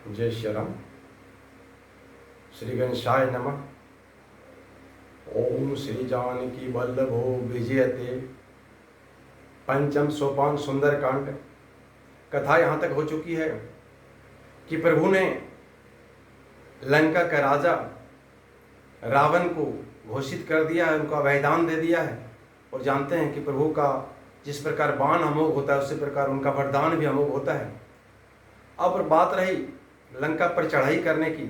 जय श्री राम। श्री गणेशाय नमः। ओम श्री जानकी वल्लभो विजयते। पंचम सोपान सुंदरकांड। कथा यहाँ तक हो चुकी है कि प्रभु ने लंका का राजा रावण को घोषित कर दिया है, उनका वैधान दे दिया है। और जानते हैं कि प्रभु का जिस प्रकार बाण अमोघ होता है उसी प्रकार उनका वरदान भी अमोघ होता है। अब बात रही लंका पर चढ़ाई करने की,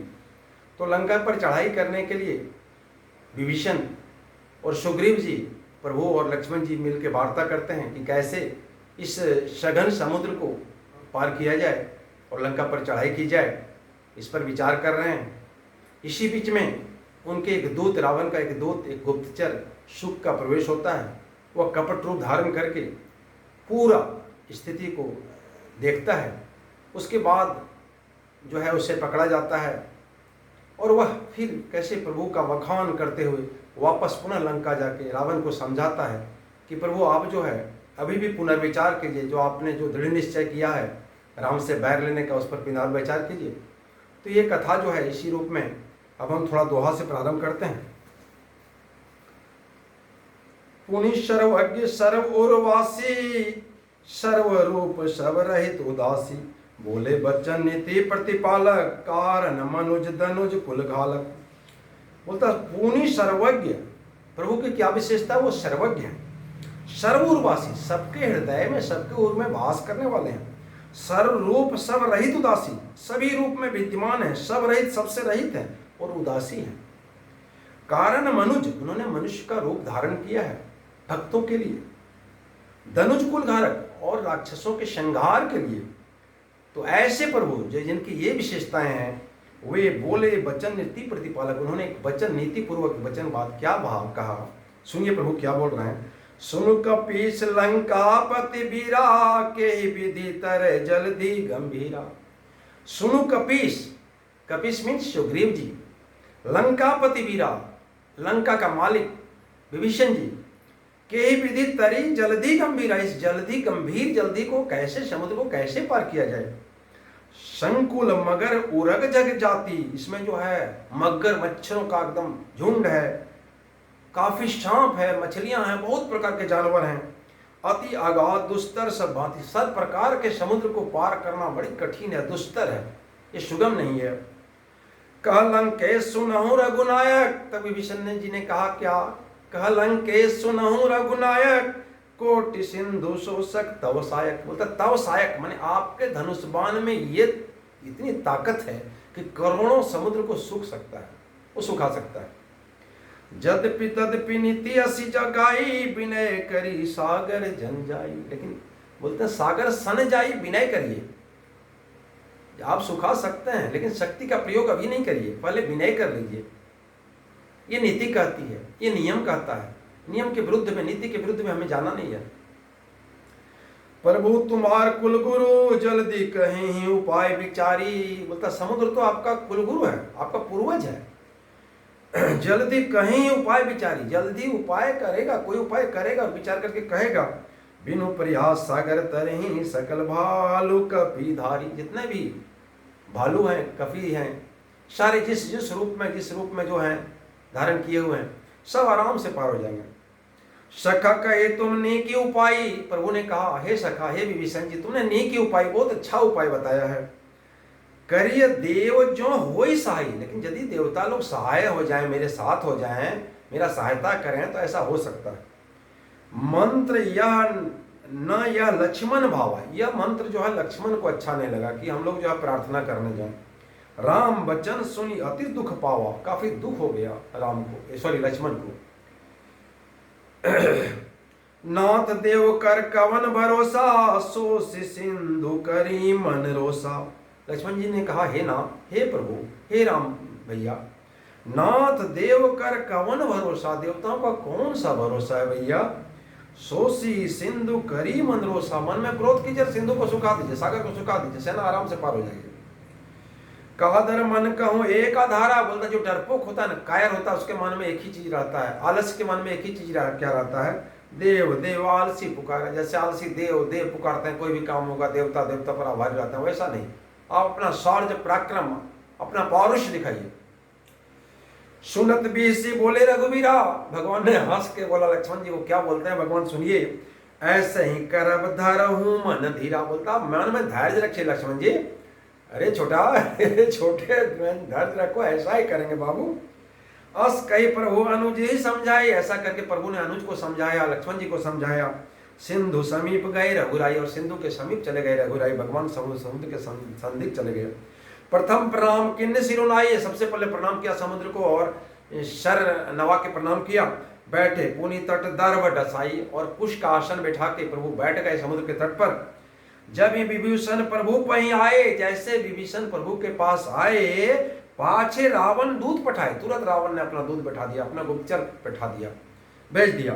तो लंका पर चढ़ाई करने के लिए विभीषण और सुग्रीव जी प्रभु और लक्ष्मण जी मिलकर वार्ता करते हैं कि कैसे इस सघन समुद्र को पार किया जाए और लंका पर चढ़ाई की जाए, इस पर विचार कर रहे हैं। इसी बीच में उनके एक दूत, रावण का एक दूत, एक गुप्तचर शुक का प्रवेश होता है। वह कपट रूप धारण करके पूरा स्थिति को देखता है। उसके बाद जो है उसे पकड़ा जाता है और वह फिर कैसे प्रभु का वखान करते हुए वापस पुनः लंका जाके रावण को समझाता है कि प्रभु आप जो है अभी भी पुनर्विचार कीजिए, जो आपने जो दृढ़ निश्चय किया है राम से बैर लेने का, उस पर पुनर्विचार कीजिए। तो ये कथा जो है इसी रूप में अब हम थोड़ा दोहा से प्रारंभ करते हैं। पुनि सर्वज्ञ सर्व उर्वासी, सर्वरूप सब रहित उदासी, बोले बच्चन नीति प्रतिपालक, कारण मनुज दनुज कुल घालक। बोलता पुनि सर्वज्ञ, प्रभु की क्या विशेषता है? वो सर्वज्ञ है, सर्वउर्वासी, सबके हृदय में सबके उर में वास करने वाले हैं। सर्वरूप सब रहित उदासी, सभी रूप में विद्यमान है, सब रहित सबसे रहित है और उदासी है। कारण मनुज, उन्होंने मनुष्य का रूप धारण किया है भक्तों के लिए। धनुज कुल घालक, और राक्षसों के संहार के लिए। तो ऐसे प्रभु जो जिनकी ये विशेषताएं हैं वे बोले वचन नीति प्रतिपालक, उन्होंने एक वचन नीति पूर्वक वचन बात क्या भाव कहा। सुनिए प्रभु क्या बोल रहे हैं। सुन कपीस लंकापति बीरा, के विधि तरह जल्दी गंभीरा। सुनु कपीस, कपीस मीन्स सुग्रीव जी, लंकापति बीरा, लंका का मालिक विभीषण जी, के विधि तरी जल्दी गंभीरा, इस जल्दी गंभीर जल्दी को कैसे, समुद्र को कैसे पार किया जाए। संकुल मगर उरग जग जाति, इसमें जो है मगर मच्छरों का एकदम झुंड है, काफी सांप है, मछलियां हैं, बहुत प्रकार के जानवर हैं। अति अगाध दुस्तर सब भांति, सब प्रकार के समुद्र को पार करना बड़ी कठिन है, दुस्तर है, ये सुगम नहीं है। कह लंकेश सुनहु रघुनायक, तब विभीषण जी ने कहा क्या? कह लंकेश सुनहु रघुनायक, कोटि सिंधु शोषक तव सायक। बोलता तव सायक माने आपके धनुष बाण में ये इतनी ताकत है कि करोड़ों समुद्र को सूख सकता है, वो सुखा सकता है। जदपि तदपि नीति असी जगाई, विनय करी सागर जन जाई। लेकिन बोलते सागर सन जाई, विनय करिए। आप सुखा सकते हैं लेकिन शक्ति का प्रयोग अभी नहीं करिए, पहले विनय कर लीजिए। ये नीति कहती है, ये नियम कहता है। नियम के विरुद्ध में, नीति के विरुद्ध में हमें जाना नहीं है। प्रभु तुम्हार कुलगुरु, जल्दी कहीं ही उपाय विचारी। बोलता समुद्र तो आपका कुलगुरु है, आपका पूर्वज है। जल्दी कहीं उपाय विचारी, जल्दी उपाय करेगा, कोई उपाय करेगा, विचार करके कहेगा। बिनु प्रयास सागर तरही, सकल भालू कपी धारी। जितने भी भालू हैं, कपी हैं, सारे जिस रूप में जो हैं धारण किए हुए हैं, सब आराम से पार हो जाएंगे। सखा कहे तुम नेकी उपाय, प्रभु ने कहा हे सखा, हे विभीषण जी, तुमने नेकी उपाय, बहुत अच्छा उपाय बताया है। करिय देव जो होई सहाय, लेकिन यदि देवता लोग सहाय हो जाएं, मेरे साथ हो जाएं, मेरा सहायता करें तो ऐसा हो सकता है। मंत्र यह न यह लक्ष्मण भावा, यह मंत्र जो है लक्ष्मण को अच्छा नहीं लगा कि हम लोग जो है प्रार्थना करने जाएं। राम वचन सुनी अति दुख पावा, काफी दुख हो गया राम को, सॉरी लक्ष्मण को। नाथ देव कर कवन भरोसा, सोस सिंधु करी मन रोसा। लक्ष्मण जी ने कहा हे नाथ, हे प्रभु, हे राम भैया, नाथ देव कर कवन भरोसा, देवताओं का कौन सा भरोसा है भैया। सोसी सिंधु करी मन रोसा, मन में क्रोध कीजिए, सिंधु को सुखा दीजिए, सागर को सुखा दीजिए, सेना आराम से पार हो जाएगी। कादर मन कहूँ एक आधारा, बोलता जो डरपोक होता है ना, कायर होता है, उसके मन में एक ही चीज रहता है, आलस्य के मन में एक ही चीज क्या रहता है, देव देव आलसी पुकारा। जैसे आलसी देव देव पुकारते हैं, कोई भी काम होगा देवता देवता पर आभारी रहता है, वैसा नहीं, आप अपना शौर्य पराक्रम, अपना पौरुष दिखाइए। सुनत बीसी बोले रघुवीरा, भगवान ने हंस के बोला लक्ष्मण जी को क्या बोलते हैं भगवान सुनिए। ऐसे ही करब धरहूं मन धीरा, बोलता मन में धैर्य रखिए लक्ष्मण जी। अरे छोटा छोटे धैर्य रखो, ऐसा ही करेंगे बाबू। अस कई प्रभु अनुज ही समझाए, ऐसा करके प्रभु ने अनुज को समझाया, लक्ष्मण जी को समझाया। सिंधु समीप गए रघुराई, और सिंधु के समीप चले गए रघुराई, भगवान समुद्र के संदिग्ध चले गए। प्रथम प्रणाम किन्ने सिरोनाई, सबसे पहले प्रणाम किया समुद्र को और शर नवा के प्रणाम किया। बैठे पुनी तट दर्व डसाई, और कुश का आसन बैठा के प्रभु बैठ गए समुद्र के तट पर। जब ही विभीषण प्रभु पही आए, जैसे विभीषण प्रभु के पास आए, पाछे रावण दूत पठाए, तुरंत रावण ने अपना दूत बैठा दिया, अपना गुप्तचर बैठा दिया, भेज दिया।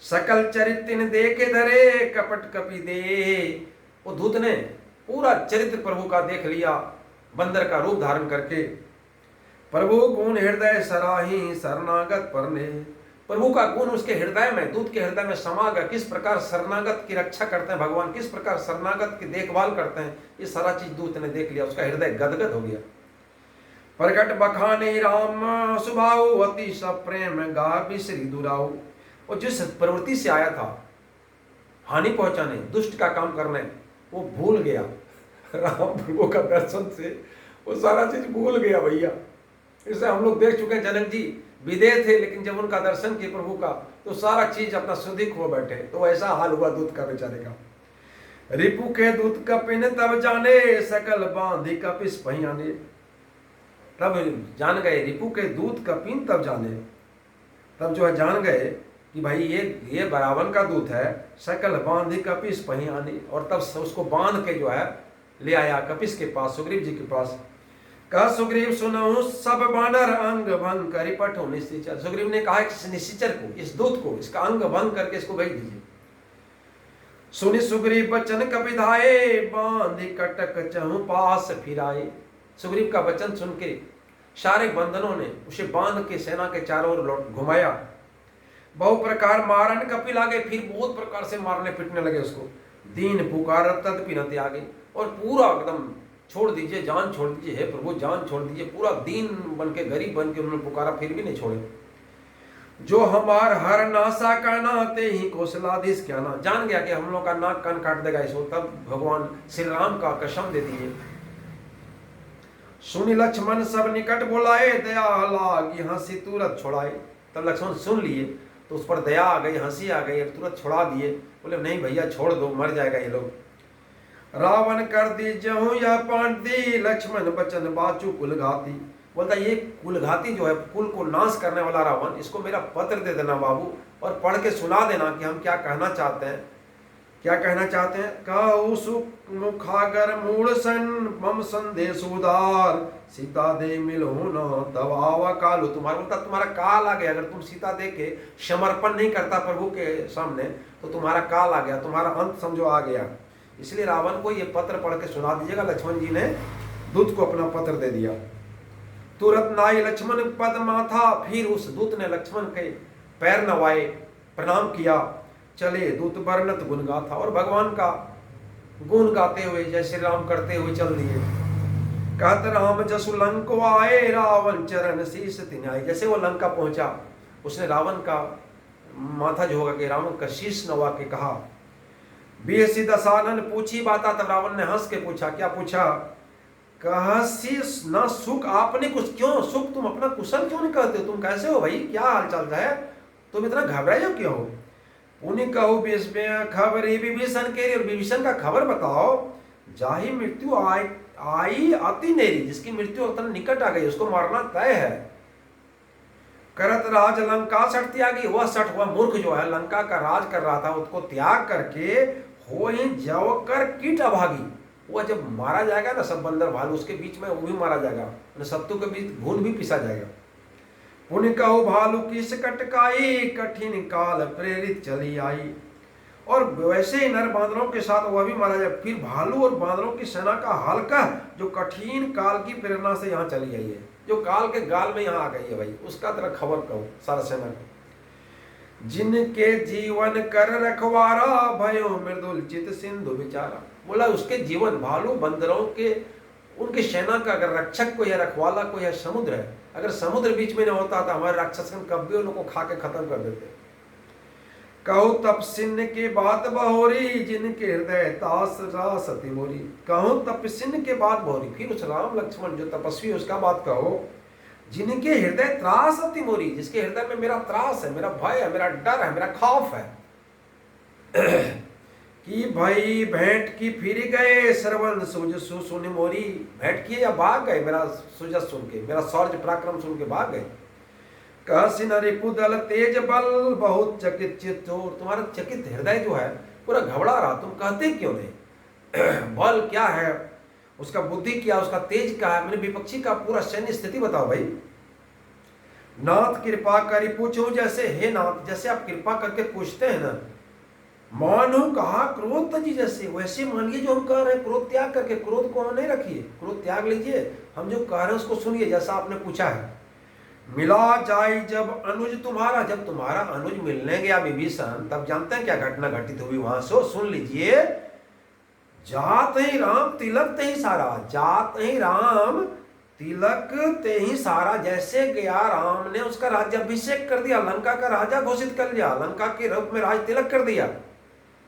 सकल चरित्र देखे धरे कपट कपि दे, वो दूत ने पूरा चरित्र प्रभु का देख लिया, बंदर का रूप धारण करके। प्रभु गुण हृदय सराही शरणागत परने, प्रभु का गुण उसके हृदय में, दूत के हृदय में समा गया। किस प्रकार शरणागत की रक्षा करते हैं भगवान, किस प्रकार शरणागत की देखभाल करते हैं, ये सारा चीज दूत ने देख लिया, उसका हृदय गदगद हो गया। प्रकट बखाने राम सुभाऊ, अति सप्रेम गा बिसरी दुराऊ, और जिस प्रवृत्ति से आया था हानि पहुंचाने, दुष्ट का काम करने, वो भूल गया। राम प्रभु का दर्शन से वो सारा चीज भूल गया भैया। इसे हम लोग देख चुके हैं, जनक जी विदेह थे, लेकिन जब उनका दर्शन किया प्रभु का, तो सारा चीज अपना सुधिक हो बैठे। तो ऐसा हाल हुआ दूत का बेचारे का। रिपु के दूत कपिन तब जाने, सकल बांधि कपिस पहियाने, तब जान गए रिपु के दूत कपिन तब जाने, तब जो है जान गए कि भाई ये रावण का दूत है। सकल बांधि कपिस पहियाने, और तब उसको बांध के जो है ले आया कपिस के पास, सुग्रीव जी के पास। कहा सुग्रीव सुनहु सब बानर अंग भंग करि पठो निश्चिचर, सुग्रीव ने कहा इस निश्चिचर को, इस दूत को, इसका अंग भंग करके इसको भेज दीजिए। सुनि सुग्रीव वचन कपिधाए, बांधि कटक चहु पास फिराए, सुग्रीव का वचन सुन के सारे बंधनों ने उसे बांध के सेना के चारों ओर घुमाया। बहु प्रकार मारन कपिल आगे, फिर बहुत प्रकार से मारने पिटने लगे उसको। दीन पुकार तदपि न त्यागे, और पूरा एकदम छोड़ दीजिए, जान छोड़ दीजिए, हे प्रभु जान छोड़ दीजिए, पूरा दीन बन के गरीब बन के उन्होंने पुकारा, फिर भी नहीं छोड़े। जो हमार हर नासा कहना ते ही कौशलाधीश क्या ना, जान गया कि हम लोग का नाक कान काट देगा इसको, तब भगवान श्री राम का कसम दे दिए। सुनि लक्ष्मण सब निकट बोलाए, दया लागी हंसी तुरंत छोड़ाए, तब लक्ष्मण सुन लिए तो उस पर दया आ गई, हंसी आ गई, तुरंत छोड़ा दिए। बोले नहीं भैया छोड़ दो, मर जाएगा ये लोग। रावण कर दी जहूं यह पांति, लक्ष्मण बचन बाचू कुलघाती, बोलता ये कुलघाती जो है, कुल को नाश करने वाला रावण, इसको मेरा पत्र दे देना बाबू, और पढ़ के सुना देना कि हम क्या कहना चाहते हैं। क्या कहना चाहते हैं? कहु सुख मुखागर मूल सन मम संदेश उदार, सीता दे मिलो न तब आवा कालू, तुम्हारा बोलता तुम्हारा काल आ गया, अगर तुम सीता दे के समर्पण नहीं करता प्रभु के सामने तो तुम्हारा काल आ गया, तुम्हारा अंत समझो आ गया। इसलिए रावण को ये पत्र पढ़ के सुना दीजिएगा। लक्ष्मण जी ने दूत को अपना पत्र दे दिया। तुरंत नाई लक्ष्मण पद माथा, फिर उस दूत ने लक्ष्मण के पैर नवाए, प्रणाम किया, चले दूत वर्णत गुण गाथा, और भगवान का गुण गाते हुए जय श्री राम करते हुए चल दिए। कहत राम जसु लंको आए, रावण चरण शीश तिनाई, जैसे वो लंका पहुंचा उसने रावण का माथा जो होगा कि रावण का शीश नवा के कहा। बीसी दशानन पूछी बाता, तब रावण ने हंस के पूछा, क्या पूछा? कहसी न सुख आपने कुछ, क्यों सुख तुम अपना कुशल क्यों नहीं कहते हो, तुम कैसे हो भाई, क्या हाल चाल है, तुम इतना घबराए हो क्यों हो? उन्हीं कहू खबर विभीषण के, और विभीषण का खबर बताओ। जाही मृत्यु आई अति नेरी, जिसकी मृत्यु उतना निकट आ गई, उसको मारना तय है। करत राज लंका सठ त्यागी, वह सठ हुआ मूर्ख जो है लंका का राज कर रहा था, उसको त्याग करके हो ही जव कर कीट अभागी, वो जब मारा जाएगा ना सब बंदर भालू उसके बीच में, वो भी मारा जाएगा, शत्रु के बीच खून भी पिसा जाएगा। पुण्य कहू भालू किस कटकाई, कठिन काल प्रेरित चली आई, और वैसे ही नर बांदरों के साथ वह भी मारा जाए। फिर भालू और बांदरों की सेना का हल्का जो कठिन काल की प्रेरणा से यहाँ चली आई है, जो काल के गाल में यहाँ आ गई है भाई, उसका तरह खबर कहो सारा सेना को। जिनके जीवन कर रखवारा, भयो मृदुल चित सिंधु विचारा, बोला उसके जीवन, भालू बंदरों के उनके सेना का अगर रक्षक को या रखवाला को या समुद्र है, अगर समुद्र बीच में न होता तो हमारे राक्षसन कब भी उन लोगों को खा के खत्म कर देते। कहो तपसिन के बाद बहोरी, जिनके हृदय तास रासती मोरी। कहो तपसिन के बाद बहोरी, फिर उस राम लक्ष्मण जो तपस्वी उसका बात कहो, जिनके हृदय त्रास अति मोरी, जिसके हृदय में मेरा त्रास है, मेरा भय है, मेरा डर है, मेरा खौफ है। कि भाई भेंट की फिर गए श्रवण सुज सुन मोरी, भेंट किए या भाग गए मेरा सुजस सुन के, मेरा शौर्य पराक्रम सुन के भाग गए। कहसी न रिपुदल तेज बल, बहुत चकित चित्तोर। तुम्हारा चकित हृदय जो है पूरा घबरा रहा, तुम कहते क्यों नहीं? बल क्या है उसका, बुद्धि क्या, उसका तेज क्या है, मेरे विपक्षी का पूरा सैन्य स्थिति बताओ भाई। नाथ कृपा करी पूछो जैसे, हे नाथ जैसे आप कृपा करके पूछते हैं ना, मानो कहा क्रोध तजी जैसे, वैसे मानिए जो हम कह रहे हैं, क्रोध त्याग करके, क्रोध को नहीं रखिए, क्रोध त्याग लीजिए, हम जो कह रहे हैं उसको सुनिए जैसा आपने पूछा है। मिला जाए जब अनुज तुम्हारा, जब तुम्हारा अनुज मिलने गया विभीषण, तब जानते हैं क्या घटना घटित हुई वहां से, सुन लीजिए। जात ही राम तिलक ते ही सारा, जात ही राम तिलक ते ही सारा। जैसे गया राम ने उसका राज्याभिषेक कर दिया, लंका का राजा घोषित कर दिया, लंका के रूप में राज तिलक कर दिया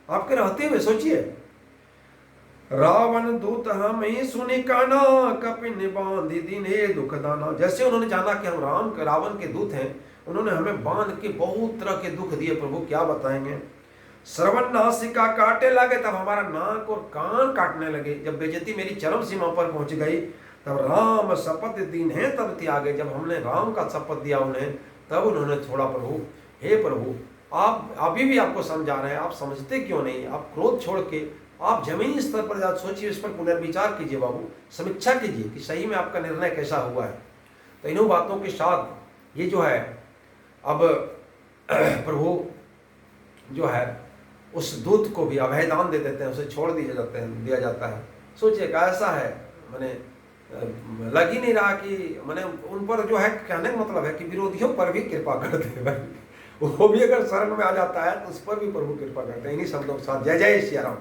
आपके रहते हुए। सोचिए, रावण दूत हम ही सुनी काना, कपिन बांधी दीने दुख दाना। जैसे उन्होंने जाना कि हम रावण के दूत हैं, उन्होंने हमें बांध के बहुत तरह के दुख दिए, प्रभु क्या बताएंगे। श्रवण नासिका काटे लगे, तब हमारा नाक और कान काटने लगे। जब बेइज्जती मेरी चरम सीमा पर पहुंच गई, तब राम शपथ दीन है तब त्यागे। जब हमने राम का शपथ दिया उन्हें, तब उन्होंने छोड़ा। प्रभु हे प्रभु, आप अभी भी आपको समझा रहे हैं, आप समझते क्यों नहीं? आप क्रोध छोड़ के आप जमीनी स्तर पर जा सोचिए, इस पर पुनर्विचार कीजिए बाबू, समीक्षा कीजिए कि सही में आपका निर्णय कैसा हुआ है। तो इन्हों बातों के साथ ये जो है अब प्रभु जो है उस दूत को भी अभयदान दे देते हैं, उसे छोड़ दिया जाता है। सोचिए कैसा है, मैंने लग ही नहीं रहा कि मैंने उन पर जो है, कहने का मतलब है कि विरोधियों पर भी कृपा करते हैं भाई, वो भी अगर शरण में आ जाता है तो उस पर भी प्रभु कृपा करते हैं। इन्हीं शब्दों के साथ जय जय सिया राम।